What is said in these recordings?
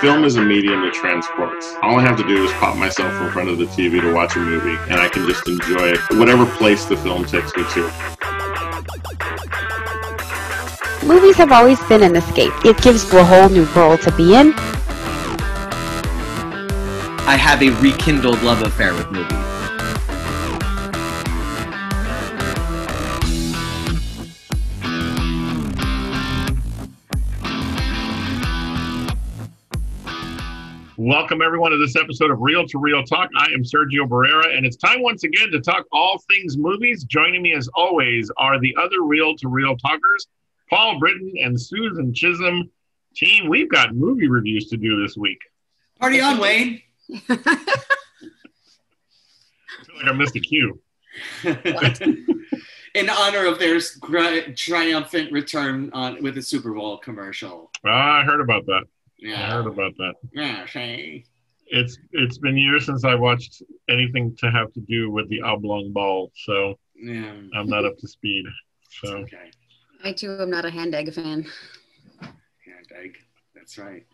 Film is a medium that transports. All I have to do is pop myself in front of the TV to watch a movie, and I can just enjoy whatever place the film takes me to. Movies have always been an escape. It gives you a whole new world to be in. I have a rekindled love affair with movies. Welcome everyone to this episode of Real to Real Talk. I am Sergio Barrera, and it's time once again to talk all things movies. Joining me as always are the other Real to Real Talkers, Paul Britton and Susan Chisholm. Team, we've got movie reviews to do this week. Party on, Wayne. I feel like I missed a cue. In honor of their triumphant return with a Super Bowl commercial. I heard about that. Yeah. I heard about that. Yeah, hey. It's been years since I watched anything to have to do with the oblong ball, so Yeah. I'm not up to speed. So Okay. I too am not a hand egg fan. Hand egg. That's right.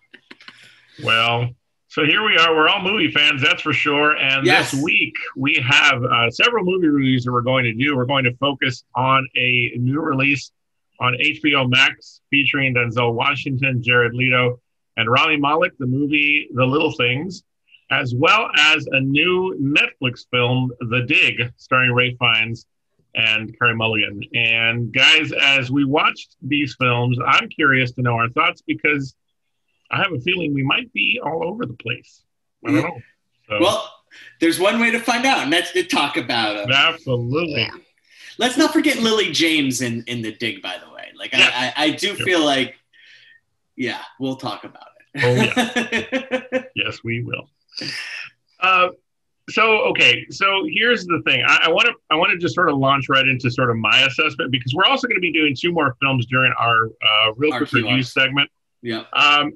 well, so here we are. We're all movie fans, that's for sure. And Yes. This week we have several movie reviews that we're going to do. We're going to focus on a new release on HBO Max featuring Denzel Washington, Jared Leto, and Rami Malek, the movie The Little Things, as well as a new Netflix film, The Dig, starring Ray Fiennes and Carey Mulligan. And guys, as we watched these films, I'm curious to know our thoughts because I have a feeling we might be all over the place. I don't know. So, Well, there's one way to find out, and that's to talk about them. absolutely. Yeah. Let's not forget Lily James in The Dig, by the way. Like, Yeah. I do feel like, yeah, we'll talk about it. Oh, yeah. Yes, we will. So here's the thing. I want to just sort of launch right into sort of my assessment because we're also going to be doing two more films during our real quick review segment. Yeah.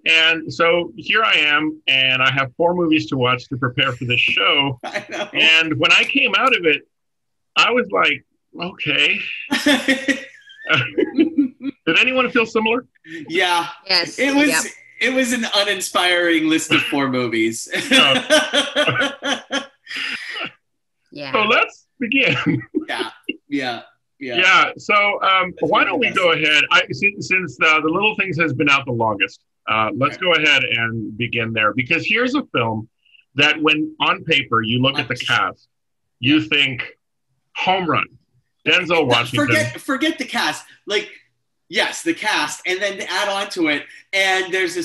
And so here I am, and I have 4 movies to watch to prepare for this show. I know. And when I came out of it, I was like, okay. Did anyone feel similar? Yeah. Yes. It was. Yep. It was an uninspiring list of 4 movies. Yeah. So let's begin. Yeah. So why don't we go ahead? Since The Little Things has been out the longest, let's go ahead and begin there. Because here's a film that when on paper you look at the cast, you think home run. Denzel Washington. Forget the cast. Like, yes, the cast, and then to add on to it, and there's a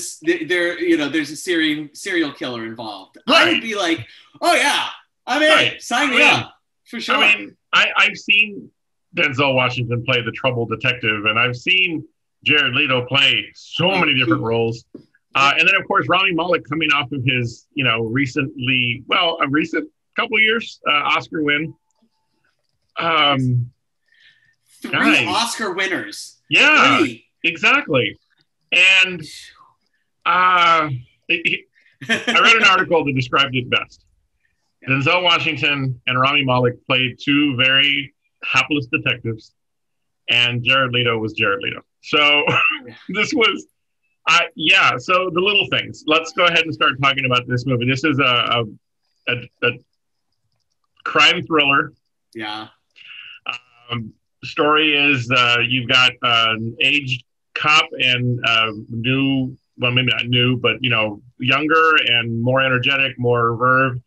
serial killer involved. Right. I would be like, oh yeah, I'm in. Right. Sign me up for sure. I mean, I've seen Denzel Washington play the troubled detective, and I've seen Jared Leto play so many different roles. And then, of course, Rami Malek coming off of his, a recent couple of years Oscar win. 3 guys. Oscar winners. Yeah, 3. exactly. And I read an article that described it best. Denzel Washington and Rami Malek played 2 very hapless detectives, and Jared Leto was Jared Leto. So this was, so The Little Things. Let's go ahead and start talking about this movie. This is a crime thriller. Yeah. Story is you've got an aged cop and maybe not new, but younger and more energetic, more verve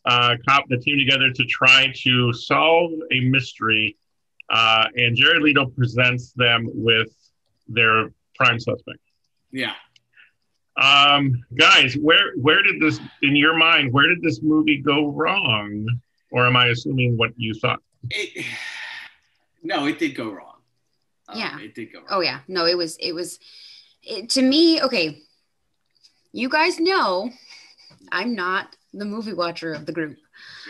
cop that team together to try to solve a mystery. And Jared Leto presents them with their prime suspect. Yeah. Guys, where did this, in your mind, where did this movie go wrong? Or am I assuming what you thought? No, it did go wrong. Yeah. It did go wrong. Oh yeah. No, it was to me, okay. You guys know I'm not the movie watcher of the group.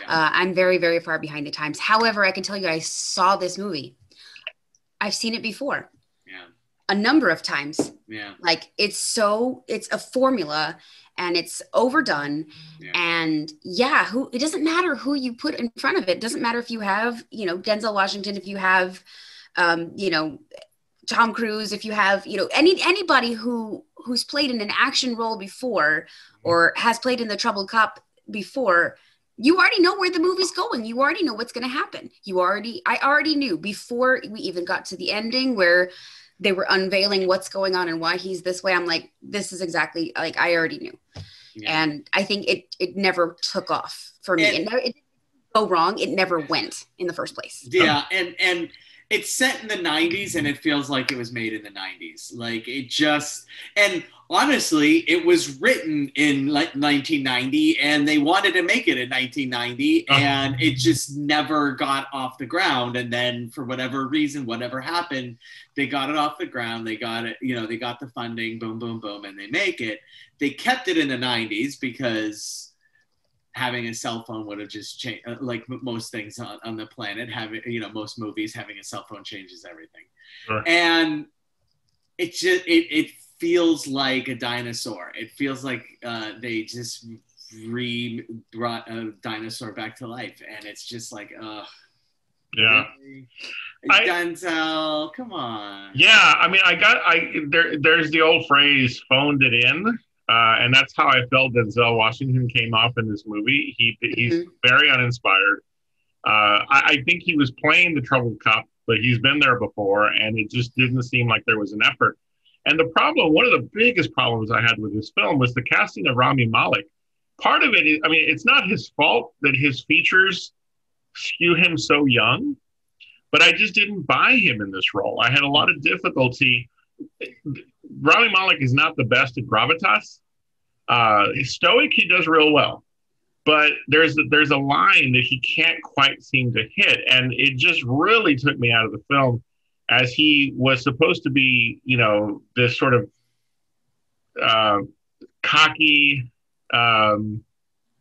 Yeah. I'm very, very far behind the times. However, I can tell you I saw this movie. I've seen it before. Yeah. A number of times. Yeah. Like it's a formula and it's overdone. Yeah. And it doesn't matter who you put in front of it. It doesn't matter if you have, Denzel Washington, if you have, Tom Cruise, if you have, you know, anybody who's played in an action role before or has played in the Troubled Cop before, you already know where the movie's going. You already know what's going to happen. I already knew before we even got to the ending where they were unveiling what's going on and why he's this way. I'm like, this is exactly, like, I already knew. Yeah. And I think it never took off for me. It didn't go wrong. It never went in the first place. Yeah. And it's set in the 90s and it feels like it was made in the 90s. Like it just, and honestly, it was written in like 1990 and they wanted to make it in 1990 and it just never got off the ground. And then for whatever reason, whatever happened, they got it off the ground. They got it, you know, they got the funding, boom, boom, boom, and they make it. They kept it in the 90s because having a cell phone would have just changed, like most things on the planet, having, you know, most movies, having a cell phone changes everything. Sure. And it just, it feels like a dinosaur. It feels like they just brought a dinosaur back to life. And it's just like, yeah. Really? Denzel, come on. Yeah, I mean, there's the old phrase, phoned it in. And that's how I felt Denzel Washington came off in this movie. He's very uninspired. I think he was playing the troubled cop, but he's been there before, and it just didn't seem like there was an effort. And the problem, one of the biggest problems I had with this film was the casting of Rami Malek. Part of it is, I mean, it's not his fault that his features skew him so young, but I just didn't buy him in this role. I had a lot of difficulty. Rami Malek is not the best at gravitas. He's stoic, he does real well. But there's a line that he can't quite seem to hit. And it just really took me out of the film, as he was supposed to be, you know, this sort of cocky, you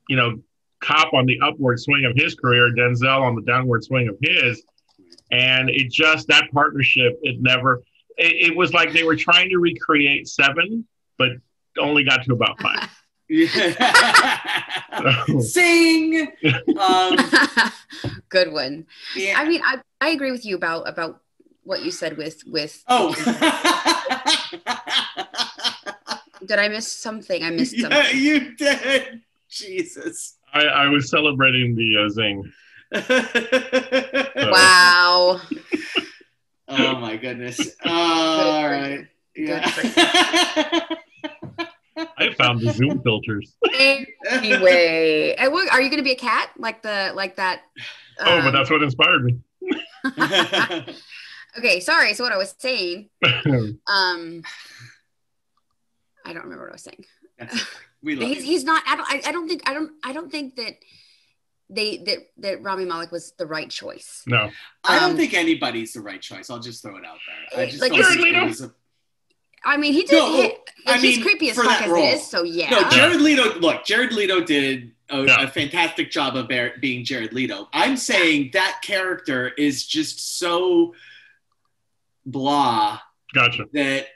know, cop on the upward swing of his career, Denzel on the downward swing of his. And it just, that partnership, it was like they were trying to recreate Seven, but only got to about 5. Sing. Good one. Yeah. I mean, I agree with you about what you said with. Oh. Did I miss something? I missed something. Yeah, you did. Jesus. I was celebrating the zing. Wow. Oh my goodness. All right. Yeah. I found the Zoom filters. Anyway, are you going to be a cat like that? But that's what inspired me. Okay, sorry. So what I was saying, I don't remember what I was saying. We love he's not. I don't think that that Rami Malek was the right choice. No, I don't think anybody's the right choice. I'll just throw it out there. I just like, don't think it was I mean, he did. He's creepy as fuck as it is. So yeah. No, Jared Leto did a fantastic job of being Jared Leto. I'm saying that character is just so blah. Gotcha. That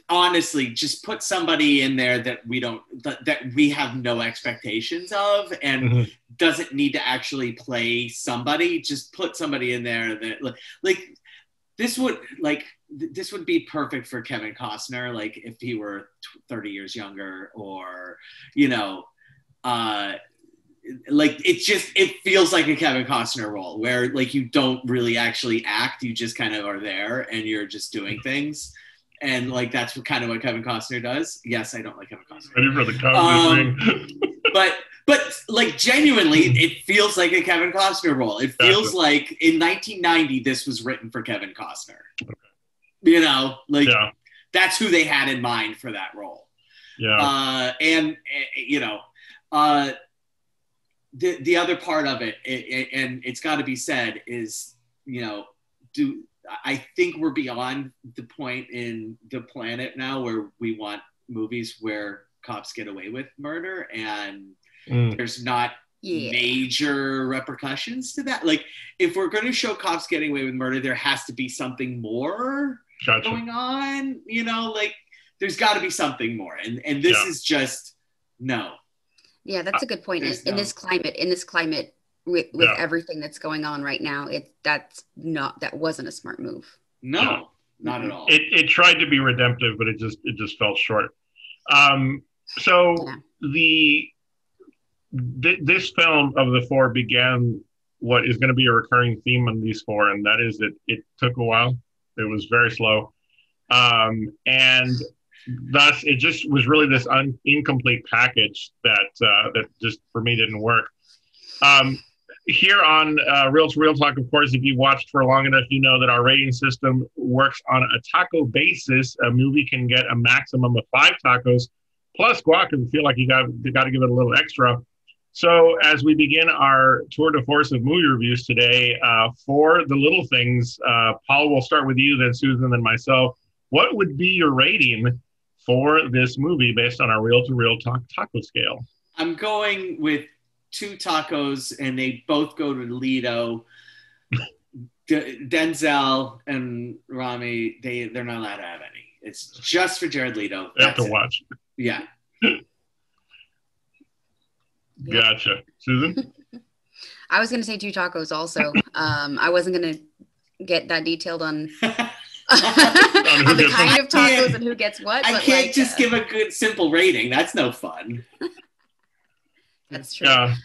honestly, just put somebody in there that we have no expectations of, and doesn't need to actually play somebody. Just put somebody in there that this would be perfect for Kevin Costner, like if he were 30 years younger, or, you know, like it feels like a Kevin Costner role where like you don't really actually act, you just kind of are there and you're just doing things. And like that's what Kevin Costner does. Yes, I don't like Kevin Costner. Ready for the Costner thing. But like genuinely, it feels like a Kevin Costner role. It feels like in 1990 this was written for Kevin Costner. Okay. You know, like that's who they had in mind for that role. Yeah. And you know, the other part of it, and it's got to be said, is, you know, I think we're beyond the point in the planet now where we want movies where cops get away with murder and there's not major repercussions to that. Like if we're going to show cops getting away with murder, there has to be something more going on, you know, like there's got to be something more. And this is just, no. Yeah, that's a good point. In this climate with everything that's going on right now, that wasn't a smart move. No, not at all. It tried to be redemptive, but it just fell short. So this film of the four began what is going to be a recurring theme on these four, and that is that it took a while. It was very slow. And thus it just was really this incomplete package that just for me didn't work. Here on Real to Real Talk, of course, if you watched for long enough, you know that our rating system works on a taco basis. A movie can get a maximum of 5 tacos plus guac if you feel like you got to give it a little extra. So as we begin our tour de force of movie reviews today, for the little things, Paul, we'll start with you, then Susan, then myself. What would be your rating for this movie based on our Real to Real Talk taco scale? I'm going with 2 tacos, and they both go to Leto. Denzel and Rami, they're not allowed to have any. It's just for Jared Leto. They have to watch. Yeah. Gotcha. Susan? I was going to say 2 tacos also. I wasn't going to get that detailed on on the kind of tacos and who gets what. I can't just give a good, simple rating. That's no fun. That's true. Yeah.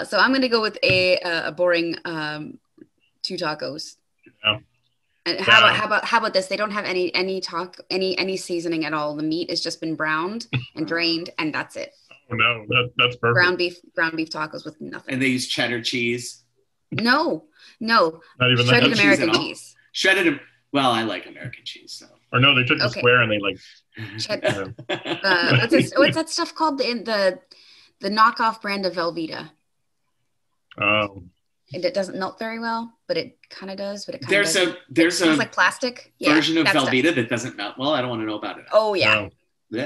So I'm going to go with a boring 2 tacos. Yeah. And how about this? They don't have any seasoning at all. The meat has just been browned and drained, and that's it. Oh no, that's perfect. Ground beef tacos with nothing. And they use cheddar cheese. No. Not even shredded American cheese. Shredded. Well, I like American cheese. So. Or no, they took the square and they like. What's that stuff called? The knockoff brand of Velveeta. Oh. And it doesn't melt very well, but it kind of does. But it kind of there's a like plastic version of Velveeta that doesn't melt well. I don't want to know about it. Oh yeah.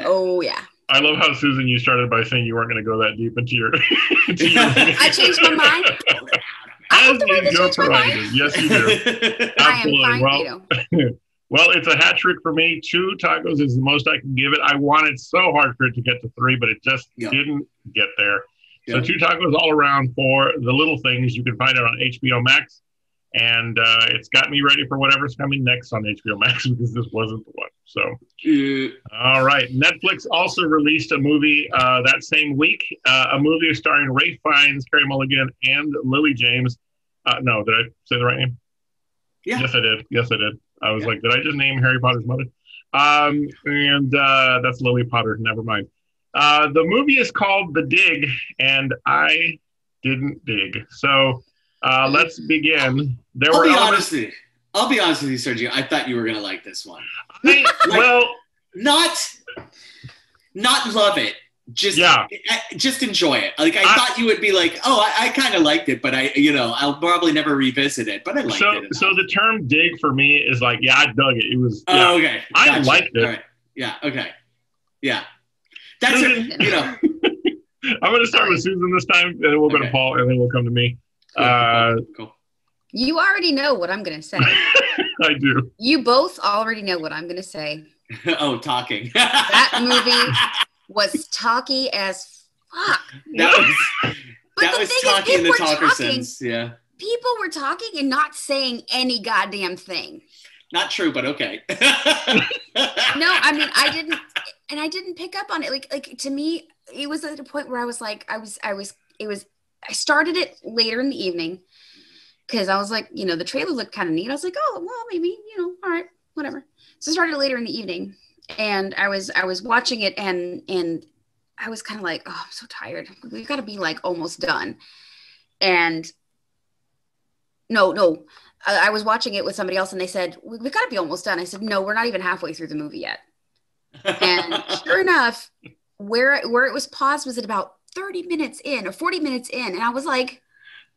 Oh yeah. I love how, Susan, you started by saying you weren't going to go that deep into your. I changed my mind. I have the right to change my mind. Yes, you do. Absolutely. I am fine, well, it's a hat trick for me. 2 tacos is the most I can give it. I wanted so hard for it to get to 3, but it just didn't get there. So 2 tacos all around for the little things. You can find it on HBO Max. And it's got me ready for whatever's coming next on HBO Max because this wasn't the one. So, all right. Netflix also released a movie that same week, a movie starring Ralph Fiennes, Carey Mulligan, and Lily James. No, did I say the right name? Yeah. Yes, I did. I was like, did I just name Harry Potter's mother? And that's Lily Potter. Never mind. The movie is called The Dig, and I didn't dig. So let's begin. I'll be honest with you, Sergio. I thought you were going to like this one. Not love it. Just enjoy it. Like I thought you would be like, oh, I kind of liked it, but I'll probably never revisit it. But I liked it. So the term "dig" for me is like, I dug it. It was. Oh, okay. Gotcha. I liked it. All right. Yeah. Okay. Yeah. That's I'm going to start with Susan this time, and then we'll go to Paul, and then we'll come to me. Cool. You already know what I'm going to say. I do. You both already know what I'm going to say. Oh, talking. That movie was talky as fuck. That was talking in the talker sense. Yeah. People were talking and not saying any goddamn thing. Not true, but okay. No, I mean, I didn't pick up on it. Like to me, it was at a point where I was like, I started it later in the evening because I was like, the trailer looked kind of neat. I was like, oh, well, maybe, all right, whatever. So I started it later in the evening, and I was watching it, and I was kind of like, oh, I'm so tired. We've got to be like almost done. And no, I was watching it with somebody else, and they said, we've got to be almost done. I said, no, we're not even halfway through the movie yet. And sure enough, where it was paused was at about 30 minutes in or 40 minutes in. And I was like,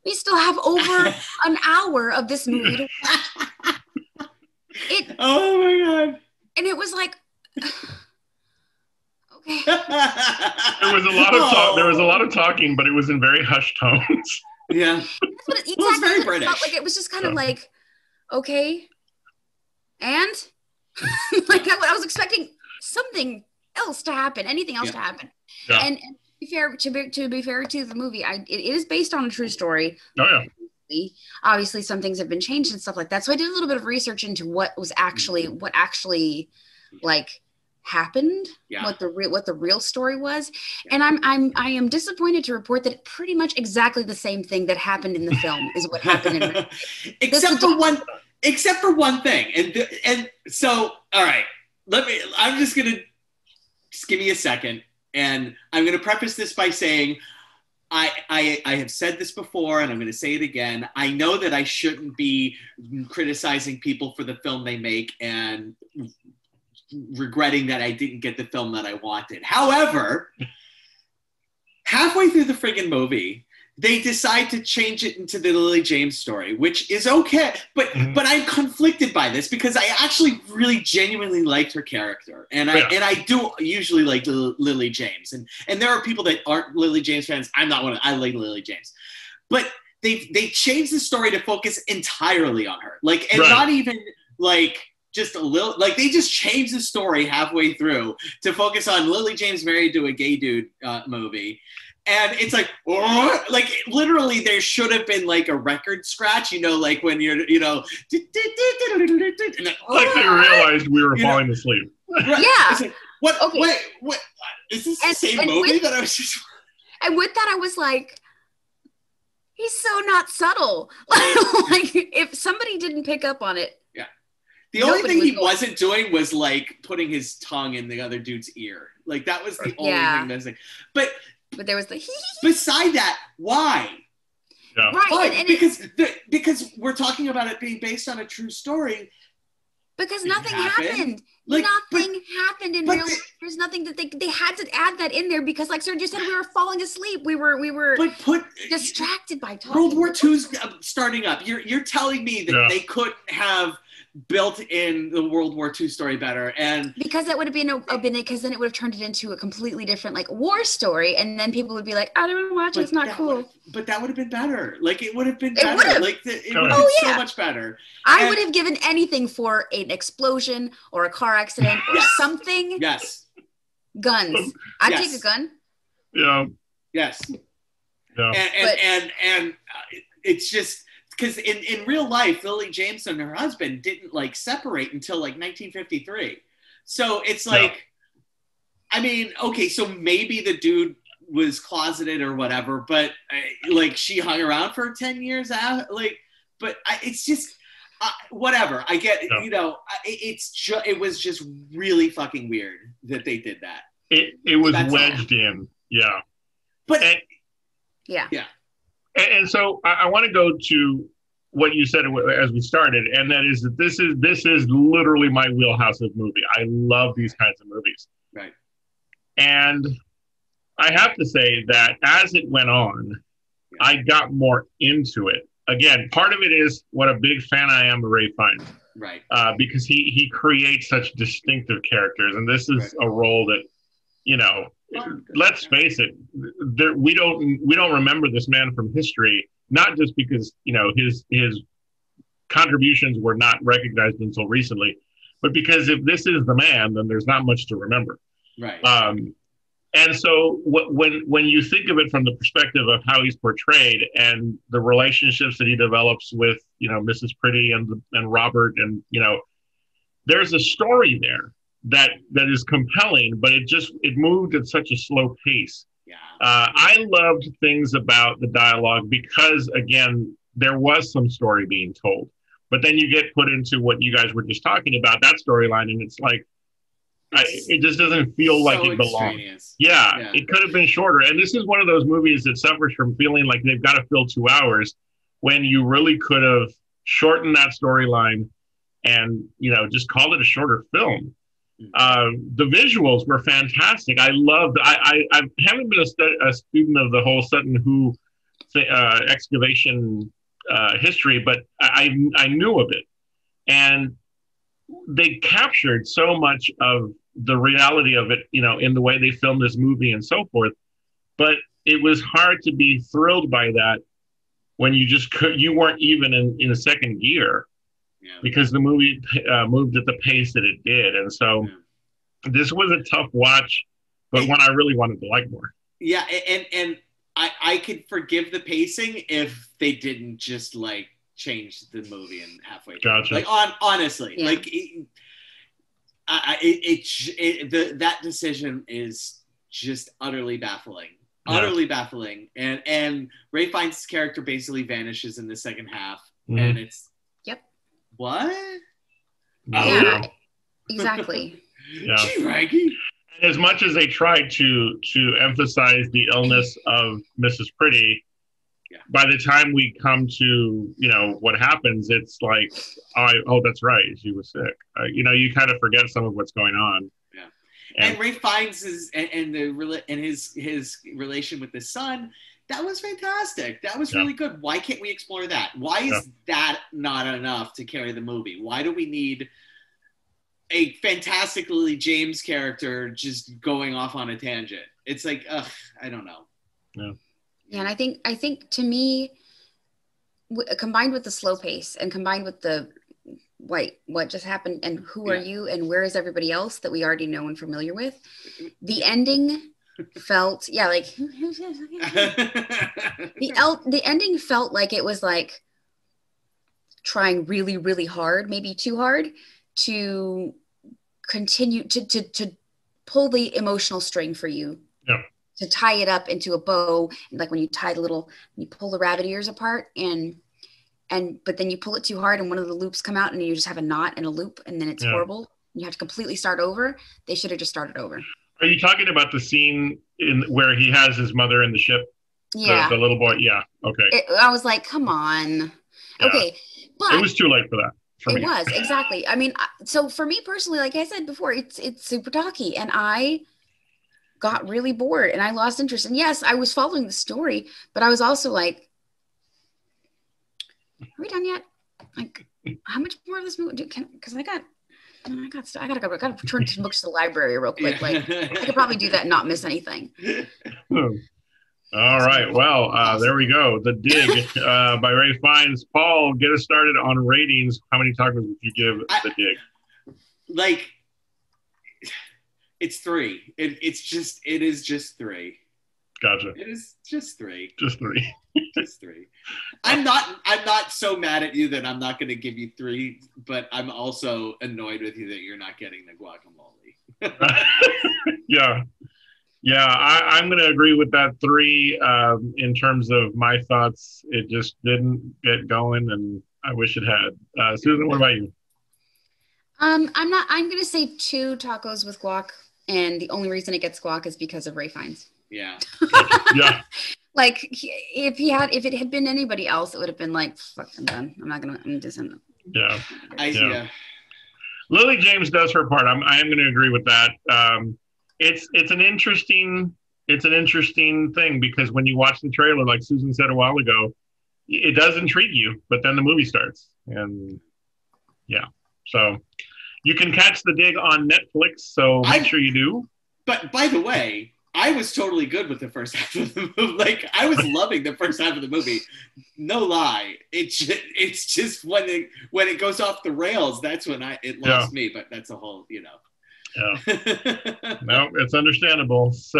we still have over an hour of this movie to watch. Oh my God. And it was like, okay. There was a lot of talk. There was a lot of talking, but it was in very hushed tones. Yeah. That's what it was very British. Felt like. It was just kind of like, okay. And like I was expecting something else to happen, anything else to happen. Yeah. And to be fair to the movie, it is based on a true story. Oh yeah. Obviously, some things have been changed and stuff like that. So I did a little bit of research into what actually like happened, what the real story was, and I am disappointed to report that pretty much exactly the same thing that happened in the film is what happened in the except for one thing, and so all right, I'm just give me a second, and I'm gonna preface this by saying I have said this before, and I'm going to say it again. I know that I shouldn't be criticizing people for the film they make and regretting that I didn't get the film that I wanted. However, halfway through the friggin' movie, they decide to change it into the Lily James story, which is okay. But I'm conflicted by this because I actually really genuinely liked her character. And I do usually like Lily James. And there are people that aren't Lily James fans. I'm not one of them. I like Lily James. But they changed the story to focus entirely on her. Like, and not even like just a little, like they just changed the story halfway through to focus on Lily James married to a gay dude movie. And it's like, oh, like literally there should have been like a record scratch, like when you're, like they realized we were falling asleep. Right. Yeah. It's like, what, okay. What, is this the same movie that I was just... And with that, I was like, he's so not subtle. Like if somebody didn't pick up on it. Yeah. The only thing he wasn't doing was like putting his tongue in the other dude's ear. Like that was the only thing that's like, but there was the beside that, why? Yeah. Right. Why? Because we're talking about it being based on a true story. Because nothing happened. Like, nothing happened in real life. There's nothing that they had to add that in there because, like Sergio said, we were falling asleep. We were distracted by talking. World War II's starting up. You're telling me that they couldn't have built in the World War II story better, and because that would have been because then it would have turned it into a completely different like war story, and then people would be like, I don't watch it. It's not cool. But that would have been better. Like it would have been better. It would have been so much better. I would have given anything for an explosion or a car accident or something. Yes. Guns. I'd take a gun. Yeah. Yes. Yeah. And it's just. Because in real life, Lily James and her husband didn't like separate until like 1953. So it's like, I mean, okay, so maybe the dude was closeted or whatever, but like she hung around for 10 years out, it's just whatever. I get, it was just really fucking weird that they did that. It was wedged in, yeah. But yeah. And so I want to go to what you said as we started, and that is that this is literally my wheelhouse of movie. I love these kinds of movies. Right. And I have to say that as it went on, I got more into it. Again, part of it is what a big fan I am of Ray Fiennes. Right. Because he creates such distinctive characters, and this is a role that, let's face it, we don't remember this man from history, not just because his contributions were not recognized until recently, but because if this is the man, then there's not much to remember. Right. And so when you think of it from the perspective of how he's portrayed and the relationships that he develops with Mrs. Pretty and Robert, and there's a story there that is compelling, but it moved at such a slow pace. Yeah. I loved things about the dialogue because, again, there was some story being told. But then you get put into what you guys were just talking about, that storyline, and it's like, it just doesn't feel like it belongs. Yeah, it could have been shorter. And this is one of those movies that suffers from feeling like they've got to fill 2 hours when you really could have shortened that storyline and, just called it a shorter film. The visuals were fantastic. I loved. I haven't been a student of the whole Sutton Hoo excavation history, but I knew of it, and they captured so much of the reality of it, in the way they filmed this movie and so forth. But it was hard to be thrilled by that when you weren't even in a second gear. Yeah. Because the movie moved at the pace that it did. And so this was a tough watch, but one I really wanted to like more. Yeah. And I could forgive the pacing if they didn't just like change the movie in halfway through. Gotcha. Like honestly, Yeah. like that decision is just utterly baffling. Yeah. Utterly baffling. And Ray Fiennes' character basically vanishes in the second half. Mhm. And it's Yep. what? Yeah, exactly. Yeah. Gee, Raggy. As much as they tried to emphasize the illness of Mrs. Pretty, Yeah. by the time we come to, what happens, it's like, oh, that's right, she was sick. You kind of forget some of what's going on. Yeah. And And Ray Fiennes and his relation with his son, that was fantastic. That was really good. Why can't we explore that? Why is that not enough to carry the movie? Why do we need a fantastic Lily James character just going off on a tangent? It's like, I don't know. Yeah. Yeah, and I think to me, combined with the slow pace and combined with the what just happened and who are you and where is everybody else that we already know and familiar with, the ending felt like the ending felt like it was like trying really, really hard, maybe too hard, to continue to pull the emotional string for you. Yeah. To tie it up into a bow, like when you pull the rabbit ears apart but then you pull it too hard and one of the loops come out and you just have a knot and a loop and then it's horrible. You have to completely start over. They should have just started over. Are you talking about the scene where he has his mother in the ship? Yeah. The little boy. Yeah. Okay. I was like, come on. Yeah. Okay. But it was too late for that. It was, exactly. I mean, so for me personally, like I said before, it's super talky and I got really bored and I lost interest. And yes, I was following the story, but I was also like, are we done yet? Like, how much more of this movie? Because I gotta return to books to the library real quick. Like, I could probably do that and not miss anything. All right. Well, there we go. The Dig by Ray Fiennes. Paul, get us started on ratings. How many tacos would you give The Dig? Like, it's 3. It is just 3. Gotcha. It is just 3. Just 3. Just 3. I'm not so mad at you that I'm not going to give you 3, but I'm also annoyed with you that you're not getting the guacamole. Yeah. Yeah, I'm going to agree with that 3 in terms of my thoughts. It just didn't get going, and I wish it had. Susan, what about you? I'm going to say 2 tacos with guac, and the only reason it gets guac is because of Ray Fiennes. Yeah. Yeah. Like if it had been anybody else, it would have been like, fuck, I'm done. I'm just. Yeah. Yeah. Lily James does her part. I am going to agree with that. It's an interesting thing because when you watch the trailer, like Susan said a while ago, it does intrigue you, but then the movie starts, and yeah. So you can catch The Dig on Netflix. So make sure you do. But by the way, I was totally good with the first half of the movie. Like, I was loving the first half of the movie. No lie. It's just when it goes off the rails, that's when it lost me. But that's a whole, Yeah. No, it's understandable. So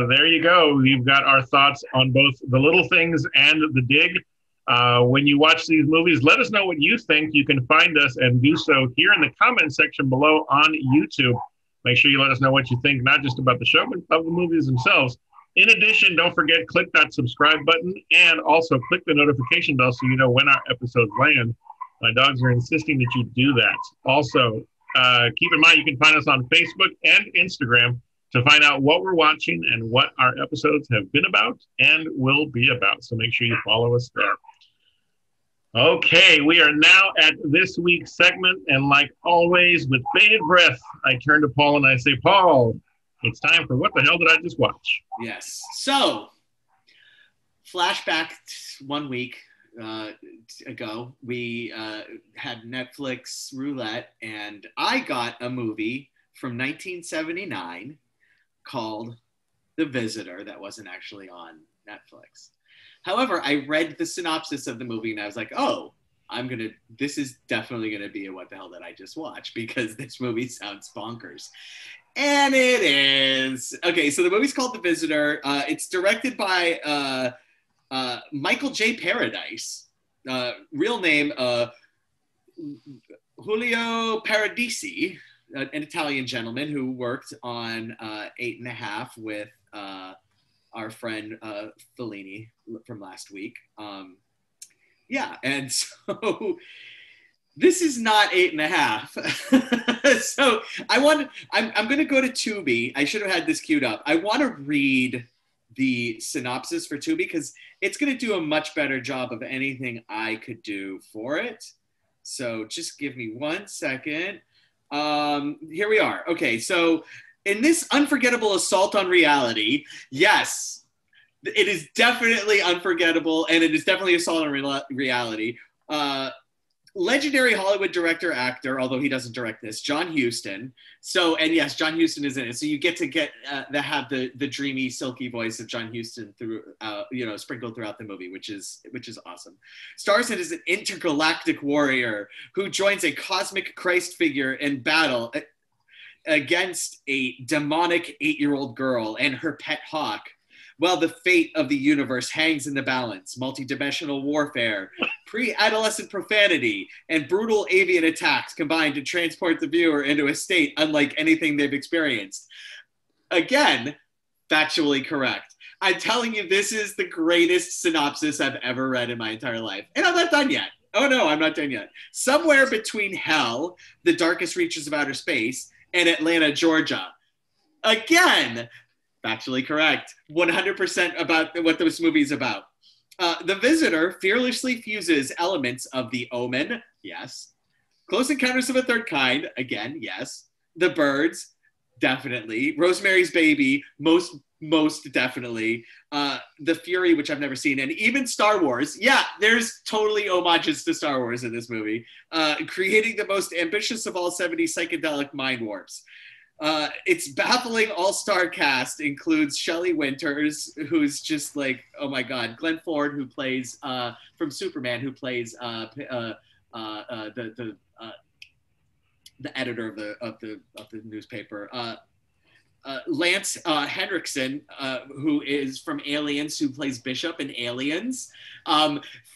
there you go. You've got our thoughts on both The Little Things and The Dig. When you watch these movies, let us know what you think. You can find us and do so here in the comment section below on YouTube. Make sure you let us know what you think, not just about the show, but of the movies themselves. In addition, don't forget, click that subscribe button and also click the notification bell so you know when our episodes land. My dogs are insisting that you do that. Also, keep in mind, you can find us on Facebook and Instagram to find out what we're watching and what our episodes have been about and will be about. So make sure you follow us there. Okay, we are now at this week's segment, and like always, with bated breath, I turn to Paul and I say, Paul, it's time for What the Hell Did I Just Watch? Yes. So, flashback 1 week ago, we had Netflix roulette, and I got a movie from 1979 called The Visitor that wasn't actually on Netflix. However, I read the synopsis of the movie and I was like, oh, this is definitely going to be a What the Hell Did I Just Watch, because this movie sounds bonkers. And it is. Okay, so the movie's called The Visitor. It's directed by Michael J. Paradise. Real name, Julio Paradisi, an Italian gentleman who worked on 8.5 with our friend Fellini from last week. Yeah, and so this is not 8.5. So I'm going to go to Tubi. I should have had this queued up. I want to read the synopsis for Tubi because it's going to do a much better job of anything I could do for it. So just give me 1 second. Here we are. Okay, so in this unforgettable assault on reality, yes, it is definitely unforgettable, and it is definitely assault on reality. Legendary Hollywood director actor, although he doesn't direct this, John Huston. So, and yes, John Huston is in it. So you get to have the dreamy, silky voice of John Huston through, sprinkled throughout the movie, which is awesome. Stars in as an intergalactic warrior who joins a cosmic Christ figure in battle against a demonic 8-year-old girl and her pet hawk. While the fate of the universe hangs in the balance, multidimensional warfare, pre-adolescent profanity, and brutal avian attacks combine to transport the viewer into a state unlike anything they've experienced. Again, factually correct. I'm telling you, this is the greatest synopsis I've ever read in my entire life. And I'm not done yet. Oh no, I'm not done yet. Somewhere between hell, the darkest reaches of outer space, and Atlanta, Georgia. Again, factually correct. 100% about what this movie is about. The Visitor fearlessly fuses elements of The Omen, yes. Close Encounters of a Third Kind, again, yes. The Birds, definitely. Rosemary's Baby, most definitely. The Fury, which I've never seen, and even Star Wars. Yeah, there's totally homages to Star Wars in this movie. Creating the most ambitious of all 70s psychedelic mind warps. Its baffling all-star cast includes Shelley Winters, who's just like, oh my God, Glenn Ford, who plays from Superman, who plays the editor of the newspaper. Lance Henriksen, who is from Aliens, who plays Bishop in Aliens.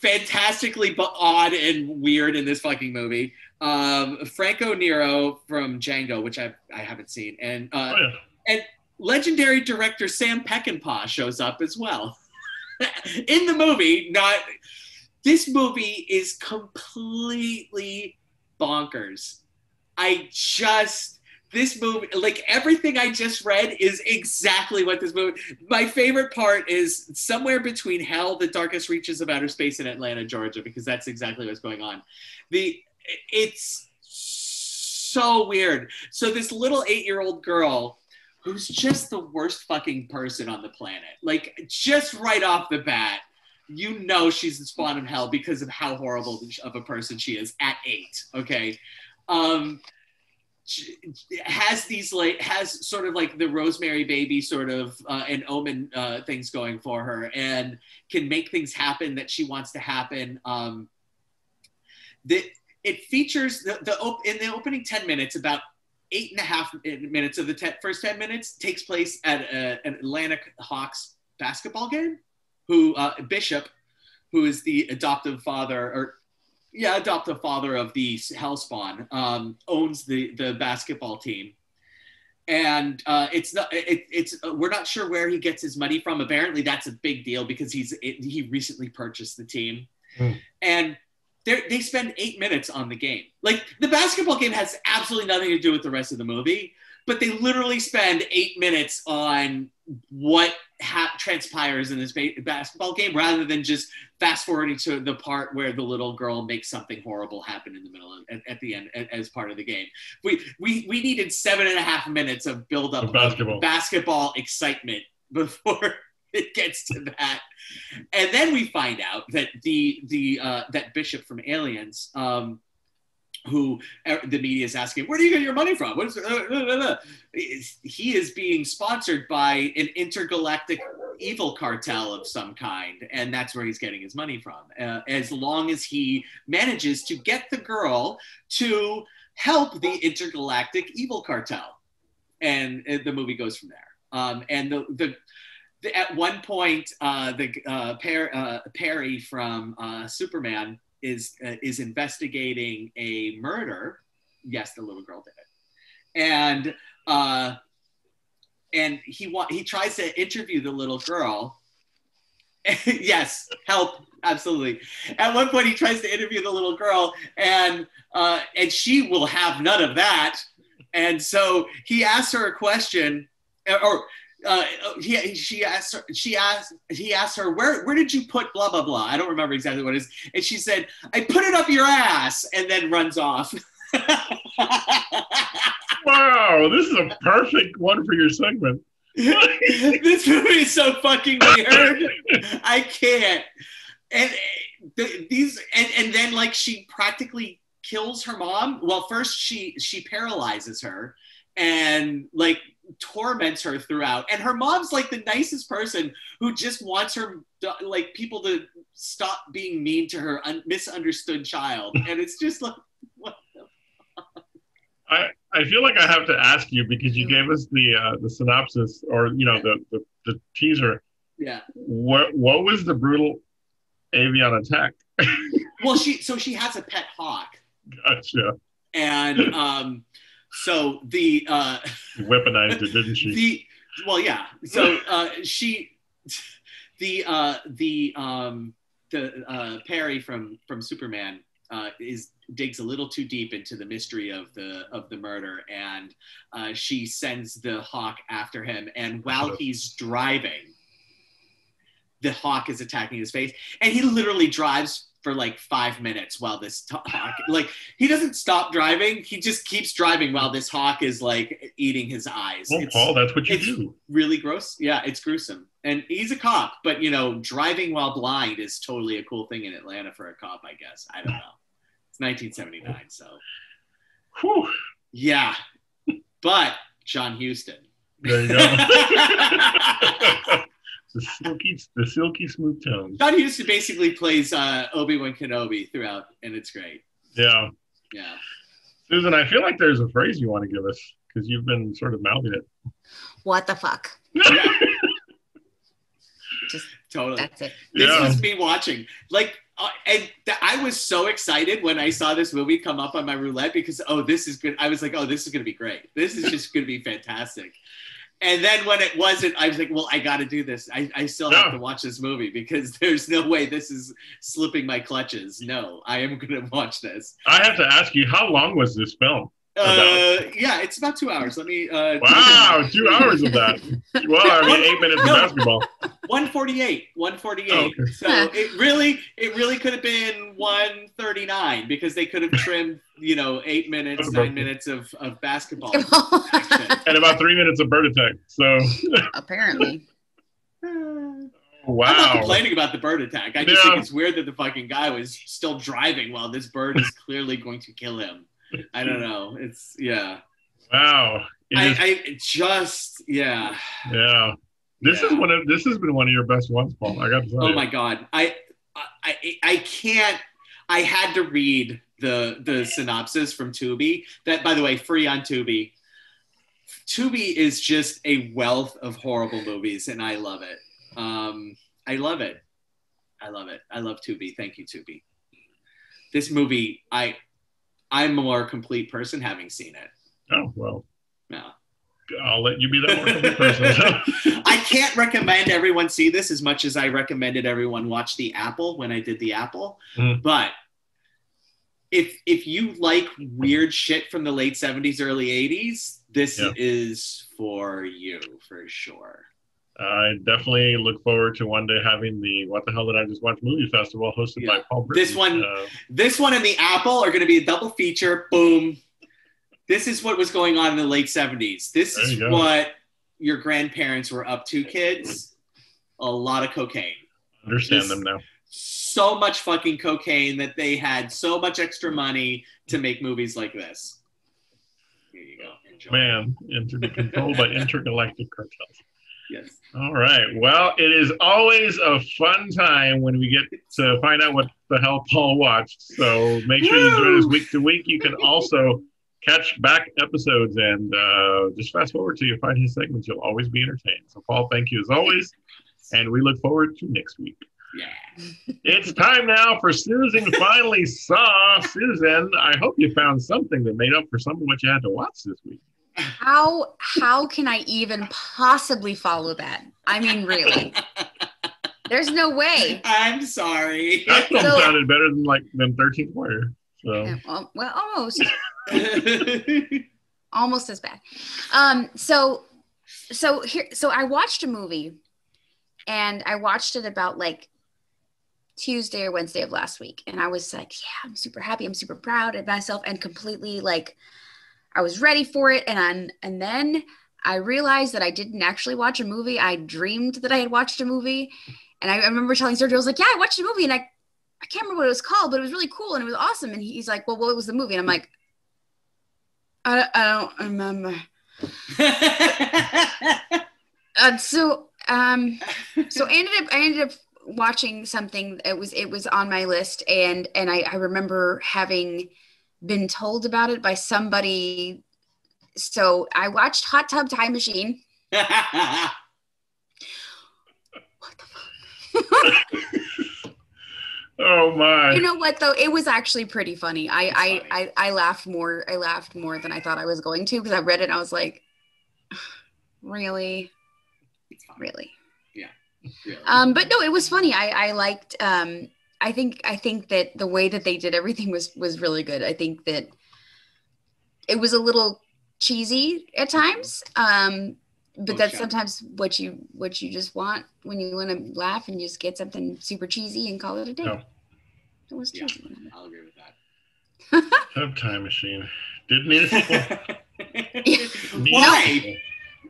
Fantastically odd and weird in this fucking movie. Franco Nero from Django, which I haven't seen. And and legendary director Sam Peckinpah shows up as well. In the movie. This movie is completely bonkers. This movie, like everything I just read is exactly what this movie, my favorite part is somewhere between hell, the darkest reaches of outer space, in Atlanta, Georgia, because that's exactly what's going on. It's so weird. So this little 8-year-old girl who's just the worst fucking person on the planet, like just right off the bat, you know she's the spawn of hell because of how horrible of a person she is at 8, okay? Has sort of like the Rosemary Baby sort of an Omen things going for her, and can make things happen that she wants to happen. It features in the opening 10 minutes, about 8.5 minutes of the first 10 minutes takes place at an Atlantic Hawks basketball game. Bishop, who is the adoptive father of the Hellspawn, owns the basketball team, and we're not sure where he gets his money from. Apparently, that's a big deal because he recently purchased the team, and they spend 8 minutes on the game. Like the basketball game has absolutely nothing to do with the rest of the movie, but they literally spend 8 minutes on what transpires in this basketball game, rather than just fast forwarding to the part where the little girl makes something horrible happen in the middle at the end as part of the game. We needed 7.5 minutes of build up of basketball excitement before it gets to that. And then we find out that that Bishop from Aliens, who the media is asking, where do you get your money from? He is being sponsored by an intergalactic evil cartel of some kind, and that's where he's getting his money from, as long as he manages to get the girl to help the intergalactic evil cartel. and the movie goes from there. And the at one point, Perry from Superman is investigating a murder. Yes, the little girl did it, and he tries to interview the little girl. Yes, help, absolutely. At one point, he tries to interview the little girl, and she will have none of that. And so he asks her a question, or he asked her, where did you put blah blah blah? I don't remember exactly what it is. And she said, I put it up your ass, and then runs off. Wow, this is a perfect one for your segment. This movie is so fucking weird. I can't. And then like she practically kills her mom. Well, first she paralyzes her and like torments her throughout. And her mom's like the nicest person who just wants her like people to stop being mean to her misunderstood child. And it's just like, what the fuck? I feel like I have to ask you because you gave us the synopsis or the teaser. Yeah. What was the brutal avian attack? Well, she has a pet hawk. Gotcha. And so the weaponized it, didn't she? Well, yeah. So Perry from Superman digs a little too deep into the mystery of the murder, and she sends the hawk after him. And while he's driving, the hawk is attacking his face, and he literally drives for like 5 minutes while this hawk, like he doesn't stop driving. He just keeps driving while this hawk is like eating his eyes. Well, Paul, that's what you do. Really gross. Yeah, it's gruesome. And he's a cop, but driving while blind is totally a cool thing in Atlanta for a cop, I guess. I don't know. It's 1979, so. Whew. Yeah, but John Huston. There you go. The silky smooth tones. John Huston basically plays Obi-Wan Kenobi throughout, and it's great. Yeah. Yeah. Susan, I feel like there's a phrase you want to give us because you've been sort of mouthing it. What the fuck? Yeah. Just totally. That's it. This was me watching. Like, I was so excited when I saw this movie come up on my roulette because, this is good. I was like, this is going to be great. This is just going to be fantastic. And then when it wasn't, I was like, well, I got to do this. I still have to watch this movie because there's no way this is slipping my clutches. No, I am going to watch this. I have to ask you, how long was this film? Yeah, it's about 2 hours. Let me. Wow, 2 hours of that. Well, I mean, 8 minutes of basketball. 148. Oh, okay. So it really could have been 139 because they could have trimmed, 8 minutes, 9 minutes of basketball. And about 3 minutes of bird attack. So apparently. Wow. I'm not complaining about the bird attack. I just think it's weird that the fucking guy was still driving while this bird is clearly going to kill him. I don't know. It's Wow. Yeah. This has been one of your best ones, Paul. I got to tell you. Oh my God. I can't. I had to read the synopsis from Tubi. That, by the way, free on Tubi. Tubi is just a wealth of horrible movies, and I love it. I love it. I love Tubi. Thank you, Tubi. This movie, I'm a more complete person having seen it. Oh, well. No. I'll let you be that more complete person. I can't recommend everyone see this as much as I recommended everyone watch The Apple when I did The Apple. But if you like weird shit from the late 70s, early 80s, this is for you, for sure. I definitely look forward to one day having the What the Hell Did I Just Watch movie festival hosted by Paul Brittany. This one and The Apple are going to be a double feature. Boom. This is what was going on in the late 70s. This is what your grandparents were up to, kids. A lot of cocaine. Understand them now. So much fucking cocaine that they had so much extra money to make movies like this. Here you go. Enjoy. Man, controlled by intergalactic cartels. Yes. All right. Well, it is always a fun time when we get to find out what the hell Paul watched. So make sure you join us week to week. You can also catch back episodes and just fast forward till you find his segments. You'll always be entertained. So, Paul, thank you as always. And we look forward to next week. Yeah. It's time now for Susan Finally Saw. Susan, I hope you found something that made up for some of what you had to watch this week. How can I even possibly follow that? I mean, really. There's no way. I'm sorry. That film sounded better than 13th Warrior. So. Yeah, well, almost. Almost as bad. So I watched a movie, and I watched it about like Tuesday or Wednesday of last week, and I was like, yeah, I'm super happy, I'm super proud of myself, and completely like I was ready for it. And then I realized that I didn't actually watch a movie. I dreamed that I had watched a movie, and I remember telling Sergio, I was like, yeah, I watched a movie, and I can't remember what it was called, but it was really cool and it was awesome. And he's like, well, what was the movie? And I'm like, I don't remember. So I ended up watching something. It was on my list, and I remember having been told about it by somebody. So I watched Hot Tub Time Machine. What the fuck? Oh my! You know what though? It was actually pretty funny. I laughed more. I laughed more than I thought I was going to, because I read it and I was like, really. Yeah. But no, it was funny. I liked. I think that the way that they did everything was really good. I think that it was a little cheesy at times. But that's sometimes what you just want when you want to laugh, and you just get something super cheesy and call it a day. No. It was cheesy. Yeah, I'll agree with that. Hub Time Machine. Didn't need a sequel. Why?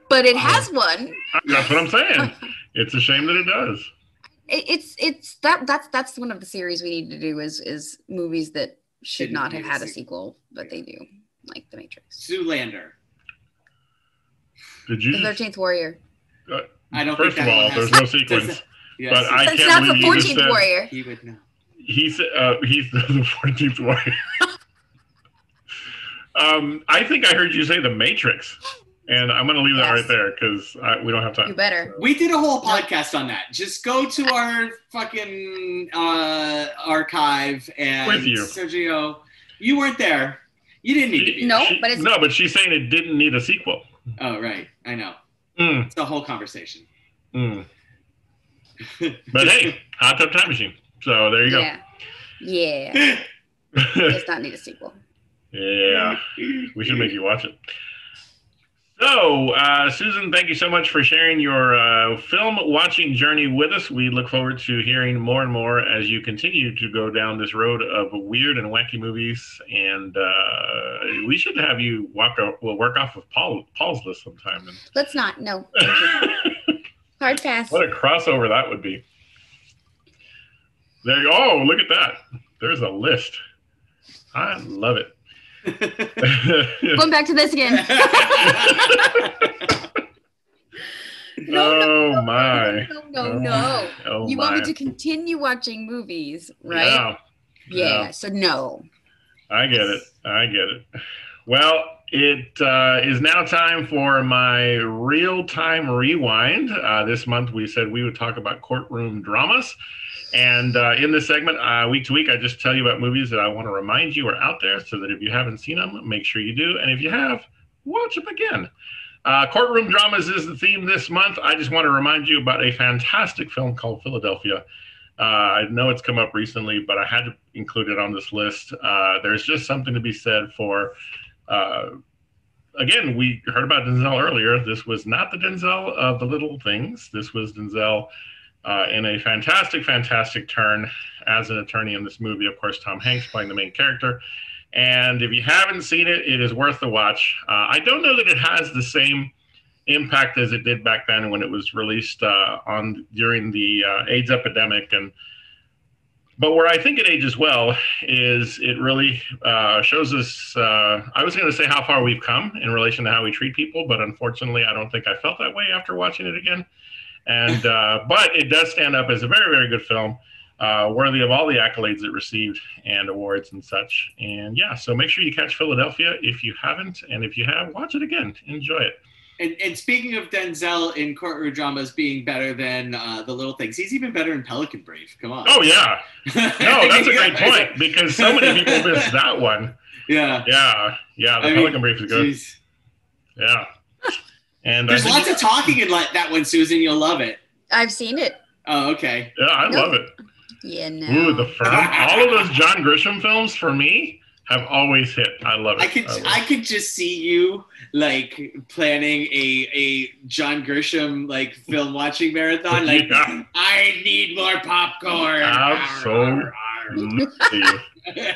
But it has one. That's what I'm saying. It's a shame that it does. That's one of the series we need to do is movies that should not have had a sequel, but they do, like The Matrix. Zoolander. Did you? The 13th Warrior. I don't. First think of all, there's no sequence. Yes. But I That's can't not the believe you just 14th said Warrior. He would know. he's the 14th Warrior. I think I heard you say The Matrix. And I'm going to leave that right there because we don't have time. You better. We did a whole podcast on that. Just go to our fucking archive and With you. Sergio, you weren't there. You didn't need to be there. But she's saying it didn't need a sequel. Oh, right. I know. Mm. It's the whole conversation. Mm. But hey, Hot Tub Time Machine. So there you go. Yeah. Does not need a sequel. Yeah. We should make you watch it. So, Susan, thank you so much for sharing your film watching journey with us. We look forward to hearing more and more as you continue to go down this road of weird and wacky movies. And we should have you work off of Paul's list sometime. Let's not. No. Hard pass. What a crossover that would be. There you go. Oh, look at that. There's a list. I love it. Going back to this again. No. Oh, you want me to continue watching movies, right? Yeah. So no. I get it. Well, it is now time for my real-time rewind. This month we said we would talk about courtroom dramas. And in this segment, week to week, I just tell you about movies that I want to remind you are out there so that if you haven't seen them, make sure you do. And if you have, watch them again. Courtroom dramas is the theme this month. I just want to remind you about a fantastic film called Philadelphia. I know it's come up recently, but I had to include it on this list. There's just something to be said for, again, we heard about Denzel earlier. This was not the Denzel of The Little Things. This was Denzel in a fantastic turn as an attorney in this movie. Of course, Tom Hanks playing the main character. And if you haven't seen it, it is worth the watch. I don't know that it has the same impact as it did back then when it was released during the AIDS epidemic. But where I think it ages well is it really shows us, I was going to say how far we've come in relation to how we treat people, but unfortunately, I don't think I felt that way after watching it again. And but it does stand up as a very good film. worthy of all the accolades it received and awards and such. And yeah, so make sure you catch Philadelphia if you haven't, and if you have, watch it again. Enjoy it. And speaking of Denzel in courtroom dramas being better than The Little Things, he's even better in Pelican Brief. Come on. Oh, yeah. No, that's a great point, because so many people missed that one. Yeah. Yeah. Yeah, the Pelican Brief is good. Geez. Yeah. And there's lots of talking in that one, Susan. You'll love it. I've seen it. Oh, okay. Yeah, I love it. Yeah, no. Ooh, The Firm. All of those John Grisham films, for me, have always hit. I love it. I could just see you like planning a John Grisham like film watching marathon. Like, yeah. I need more popcorn. Absolutely.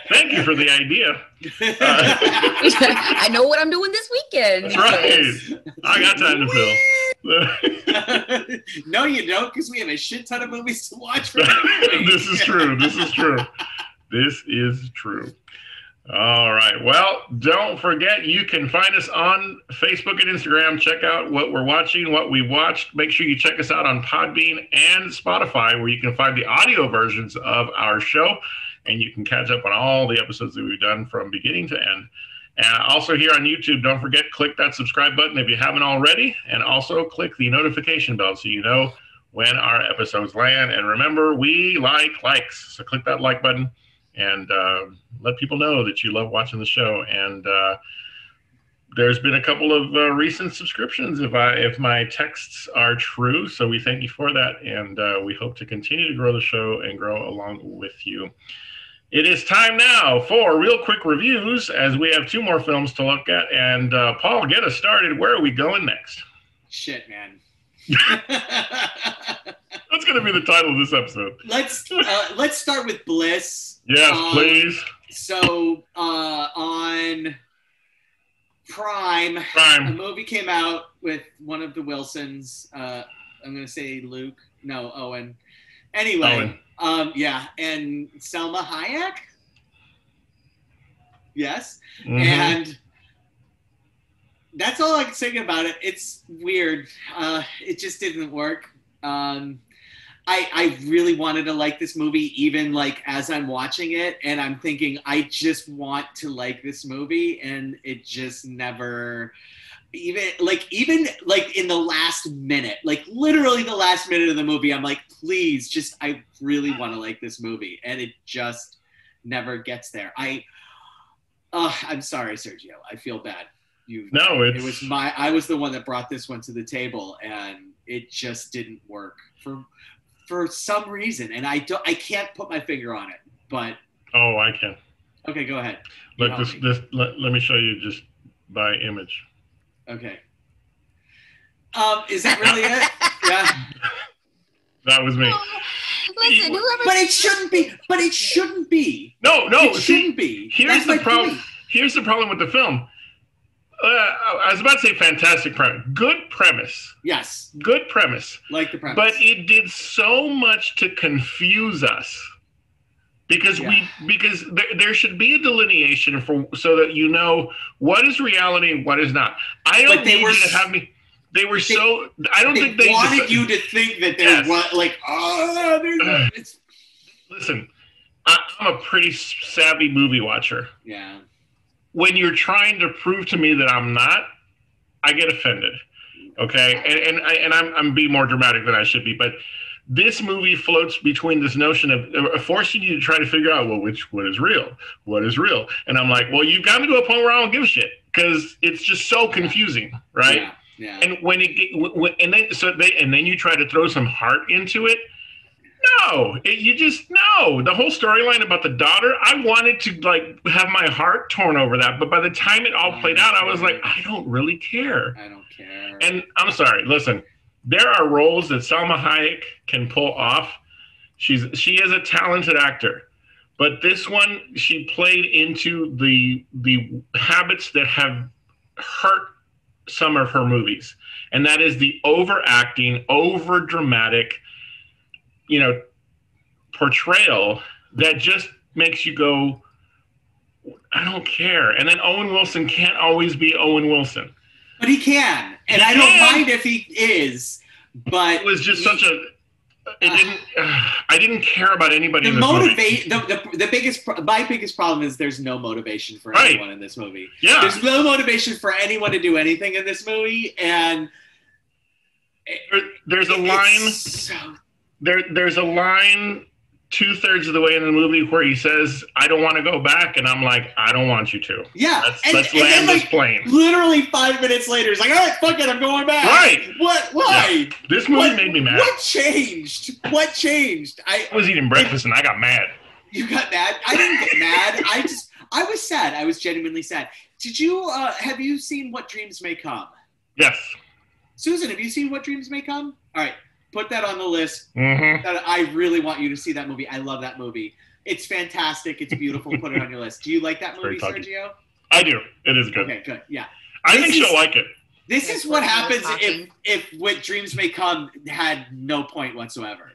Thank you for the idea. I know what I'm doing this weekend. That's right. I got time to film. No, you don't, because we have a shit ton of movies to watch. This is true. This is true. This is true. All right. Well, don't forget, you can find us on Facebook and Instagram. Check out what we're watching, what we watched. Make sure you check us out on Podbean and Spotify, where you can find the audio versions of our show, and you can catch up on all the episodes that we've done from beginning to end. And also here on YouTube, don't forget, click that subscribe button if you haven't already, and also click the notification bell so you know when our episodes land. And remember, we like likes, so click that like button. And let people know that you love watching the show. And there's been a couple of recent subscriptions, if my texts are true. So we thank you for that. And we hope to continue to grow the show and grow along with you. It is time now for real quick reviews, as we have 2 more films to look at. And Paul, get us started. Where are we going next? Shit, man. That's going to be the title of this episode. Let's start with Bliss. Yes, please. So on Prime, a movie came out with one of the Wilsons. I'm going to say Luke. No, Owen. Anyway, Owen. Yeah, and Selma Hayek. Yes, mm-hmm. And that's all I can say about it. It's weird. It just didn't work. I really wanted to like this movie, even like as I'm watching it, and I'm thinking I just want to like this movie, and it just never. Even in the last minute, like literally the last minute of the movie, I'm like, please, just I really want to like this movie, and it just never gets there. I'm sorry, Sergio. I feel bad. I was the one that brought this one to the table, and it just didn't work for some reason, and I can't put my finger on it. But I can. Okay, go ahead. Look, let me show you just by image. Okay. Is that really it? Yeah. That was me. Listen, whoever. But it shouldn't be. No, it shouldn't be. Here's the problem. Here's the problem with the film. I was about to say fantastic premise. Good premise. Yes. Good premise. Like the premise. But it did so much to confuse us. Because there should be a delineation so that you know what is reality and what is not. I don't need you to have me. They were so. I don't think they wanted you to think that they were like, Listen, I'm a pretty savvy movie watcher. Yeah. When you're trying to prove to me that I'm not, I get offended. Okay, and I'm being more dramatic than I should be, but. This movie floats between this notion of forcing you to try to figure out, what is real? And I'm like, well, you've got me to a point where I don't give a shit, because it's just so confusing, right? Yeah. And then you try to throw some heart into it. No, the whole storyline about the daughter, I wanted to like have my heart torn over that, but by the time it all played out, I was like, I don't really care. I don't care. And I'm sorry, listen. There are roles that Salma Hayek can pull off. She is a talented actor, but this one, she played into the habits that have hurt some of her movies, and that is the overacting, over dramatic, portrayal that just makes you go, I don't care. And then Owen Wilson can't always be Owen Wilson. But he can, and I don't mind if he is. But it was just such a. It didn't. I didn't care about anybody in this movie. My biggest problem is there's no motivation for Right. anyone in this movie. Yeah. There's no motivation for anyone to do anything in this movie, and There's a line. There's a line 2/3 of the way in the movie where he says, "I don't want to go back," and I'm like, "I don't want you to." Yeah. Let's land this plane. Literally 5 minutes later, it's like, "All right, fuck it, I'm going back." Right. What? Why? Yeah. This movie made me mad. What changed? What changed? I was eating breakfast and I got mad. You got mad? I didn't get mad. I was sad. I was genuinely sad. Did you have you seen What Dreams May Come? Yes. Susan, have you seen What Dreams May Come? All right, put that on the list. Mm-hmm. I really want you to see that movie. I love that movie. It's fantastic. It's beautiful. Put it on your list. Do you like that movie, Sergio? I do. It is good. Okay, good. Yeah. I think she'll like it. This is what happens if What Dreams May Come had no point whatsoever.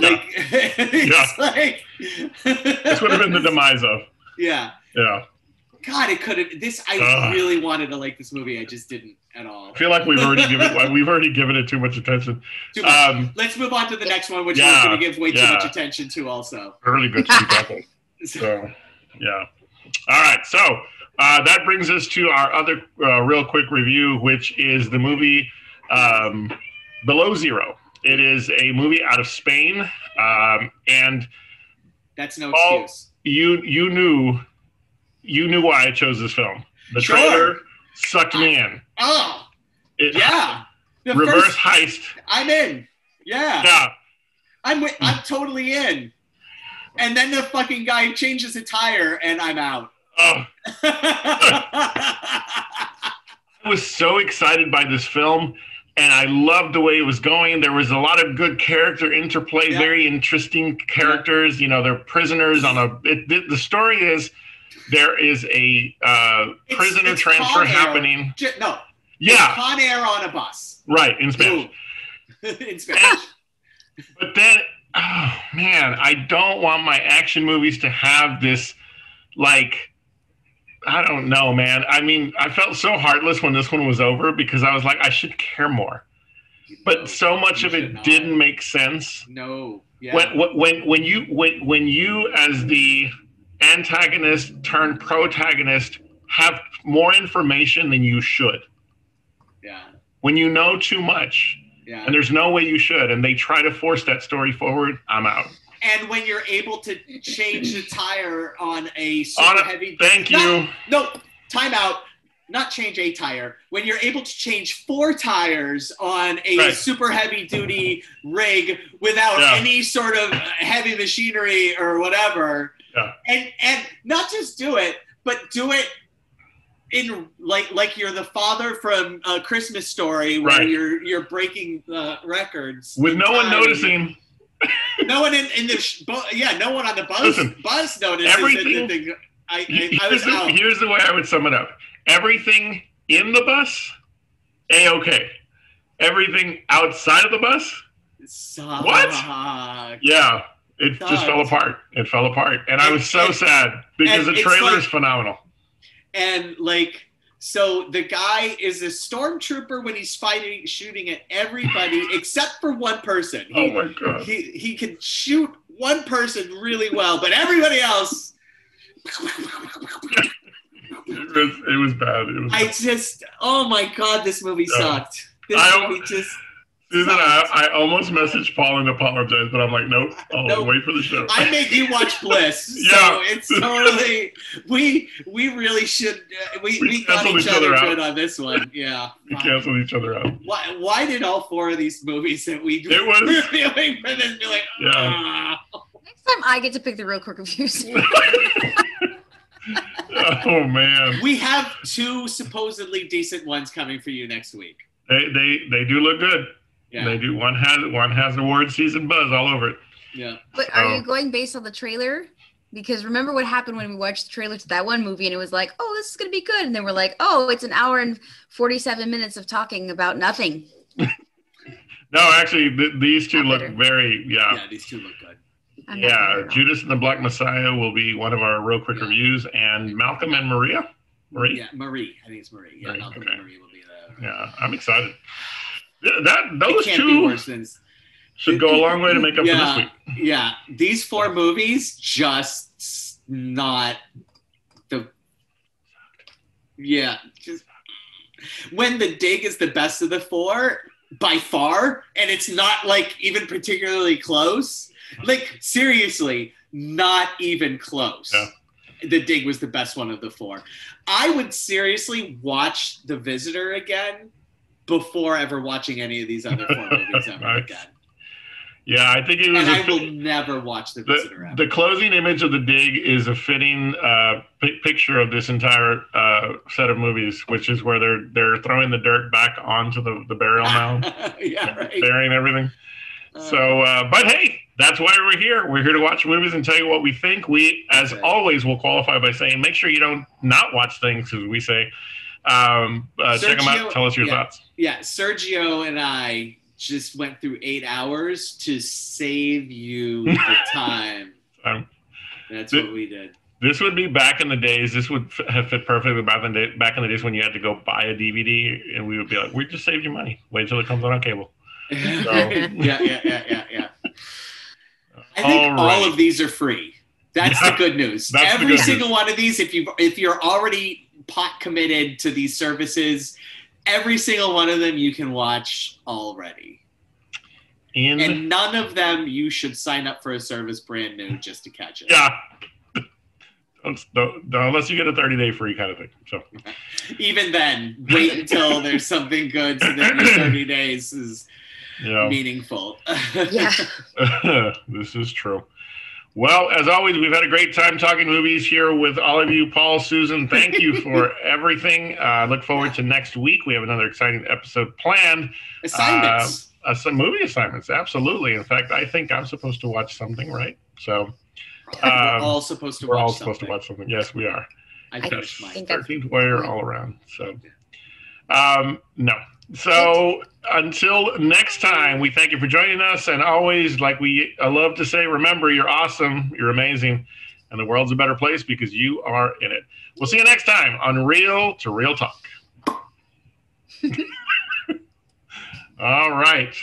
Like, it's like this would have been the demise of. Yeah. Yeah. God, it could have. I really wanted to like this movie. I just didn't at all. I feel like we've already given it too much attention. Too much. Let's move on to the next one, which we're going to give way too much attention to also. Really good to So, yeah. All right. So that brings us to our other real quick review, which is the movie Below Zero. It is a movie out of Spain, and that's no excuse. You knew why I chose this film. The trailer sucked me in. Oh, yeah. The reverse heist. I'm in. Yeah. Yeah. I'm totally in. And then the fucking guy changes a tire, and I'm out. Oh. I was so excited by this film, and I loved the way it was going. There was a lot of good character interplay, very interesting characters. You know, they're prisoners on the story is there is a prisoner transfer happening. No. Yeah. Con Air on a bus. Right, in Spanish. In Spanish. But then, oh man, I don't want my action movies to have this, like, I don't know, man. I mean, I felt so heartless when this one was over because I was like, I should care more. But so much of it didn't make sense. No. Yeah. When you as the antagonist turned protagonist have more information than you should. Yeah. When you know too much. Yeah. And there's no way you should, and they try to force that story forward, I'm out. And when you're able to change the tire on a super heavy... Thank you. No, time out. Not change a tire. When you're able to change 4 tires on a super heavy duty rig without any sort of heavy machinery or whatever. Yeah. And not just do it, but do it in like you're the father from A Christmas Story where you're breaking records. With no one noticing. No one in the no one on the bus noticed everything. Here's the way I would sum it up. Everything in the bus, A-okay. Everything outside of the bus, sucked. What? Yeah, it just fell apart. It fell apart, and I was so sad because the trailer is phenomenal. And so the guy is a stormtrooper when he's shooting at everybody except for one person. Oh my God. He can shoot one person really well, but everybody else. It was bad. Oh my God, this movie sucked. Susan, I almost messaged Paul and apologized, but I'm like, nope, I'll wait for the show. I made you watch Bliss, so it's totally. We really should. We got each other good on this one. Yeah, we canceled each other out. Why did all 4 of these movies that we were reviewing for this be like? Next time I get to pick the real quick reviews. Oh man, we have 2 supposedly decent ones coming for you next week. They do look good. Yeah. They do. One has award season buzz all over it. Yeah. But are you going based on the trailer? Because remember what happened when we watched the trailer to that one movie and it was like, oh, this is going to be good. And then we're like, oh, it's an hour and 47 minutes of talking about nothing. No, actually, these 2 look very, Yeah, these 2 look good. Judas and the Black Messiah will be one of our real quick reviews. And Malcolm and Maria? Marie? Yeah, Marie. I think it's Marie. Yeah, Malcolm and Marie will be the... Yeah, I'm excited. Those 2 Should go a long way to make up for this week. Yeah, these 4 movies just not the. Yeah, just when The Dig is the best of the 4 by far, and it's not like even particularly close. Like seriously, not even close. Yeah. The Dig was the best one of the 4. I would seriously watch The Visitor again before ever watching any of these other 4 movies ever again. Yeah, I think it was. And I will never watch The Visitor ever. The closing image of The Dig is a fitting picture of this entire set of movies, which is where they're throwing the dirt back onto the burial mound. Yeah, right. Burying everything. So, but hey, that's why we're here. We're here to watch movies and tell you what we think. We, as always, will qualify by saying, make sure you don't not watch things, as we say. Check them out. Tell us your thoughts. Yeah, Sergio and I just went through 8 hours to save you the time. That's what we did. This would be back in the days. This would have fit perfectly back in the days when you had to go buy a DVD, and we would be like, "We just saved you money. Wait until it comes out on cable." So. Yeah. I think all of these are free. That's the good news. Every single one of these, if you're already pot committed to these services, every single one of them you can watch already. And none of them you should sign up for a service brand new just to catch it. Yeah. Don't, unless you get a 30-day free kind of thing. So even then, wait until there's something good so that your 30 days is meaningful. Yeah. This is true. Well, as always, we've had a great time talking movies here with all of you. Paul, Susan, thank you for everything. Look forward to next week. We have another exciting episode planned. Assignments. Some movie assignments, absolutely. In fact, I think I'm supposed to watch something, right? So we're all supposed to watch something. Yes, we are. I finished mine. 13th Warrior all around. So, no. So until next time, we thank you for joining us. And always, like I love to say, remember, you're awesome, you're amazing, and the world's a better place because you are in it. We'll see you next time on Real to Real Talk. All right.